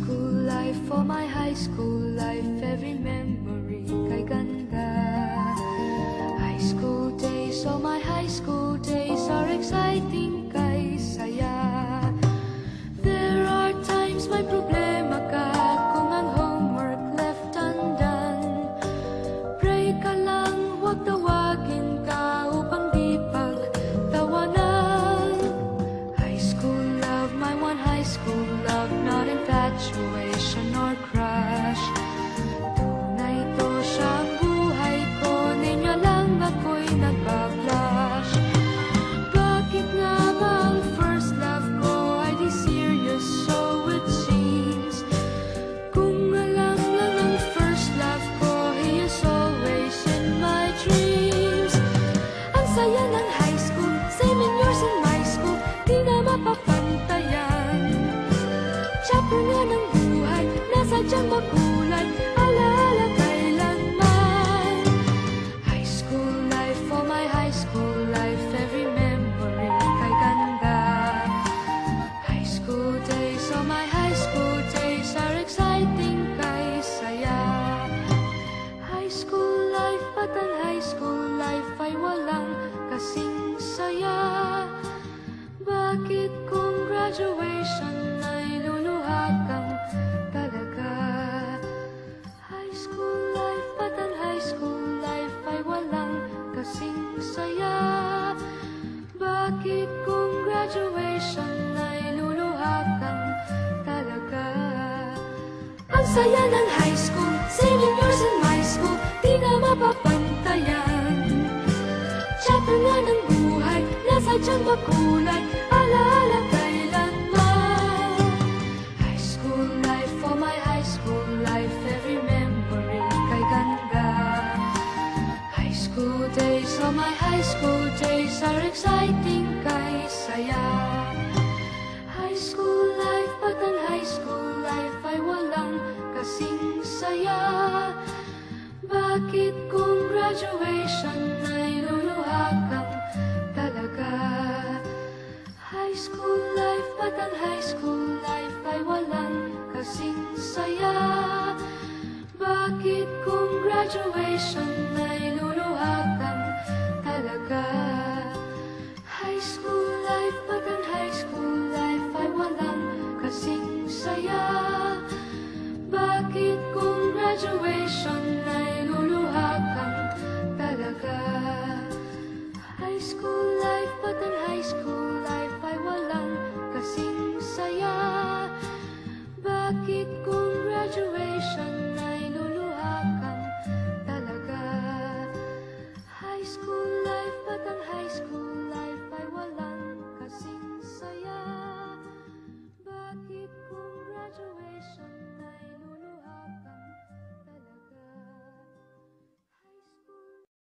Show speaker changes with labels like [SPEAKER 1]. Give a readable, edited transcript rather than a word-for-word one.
[SPEAKER 1] school life, for my high school life, every memory kay ganda. High school days, oh my high school days are exciting kay saya. There are times may problema ka kung ang homework left undone. Pray ka lang, huwag tawagin ka upang di pagtawanan. High school love, my one high school love, not infatuation or crush. Tunay to siyang buhay ko, niya lang ako'y nagbablush. Bakit nga ba ang first love ko ay di serious, so it seems? Kung alam lang ang first love ko, he is always in my dreams. Ang saya ng high school, 7 years in my school, di na mapapantayan. Chapter nga ng buhay, nasadyang makulay, alaala kailanman. High school life, for my high school life, every memory kay ganda. High school days, oh my high school days are exciting kay saya. High school life, at ang high school life ay walang kasing saya. Bakit kung graduation ay luluha kang talaga? High school life, at ang high school life ay walang kasing saya. Bakit kung graduation ay luluha kang talaga? Ang saya ng high school, 7 years in my school, di na mapapantayan. Chapter nga ng buhay, nasadyang makulay, alaala kailanman. High school life, for my high school life, every memory kay ganda. High school days, oh my high school days are exciting kay saya. High school life, at ang high school life ay walang kasing saya. Bakit kung graduation ay luluha kang talaga? High school life, at ang high school life ay walang kasing saya. Bakit kung graduation ay luluha kang talaga? High school life, at ang high school life ay walang kasing saya. Bakit kung graduation ay luluha kang talaga? High school life, at ang high school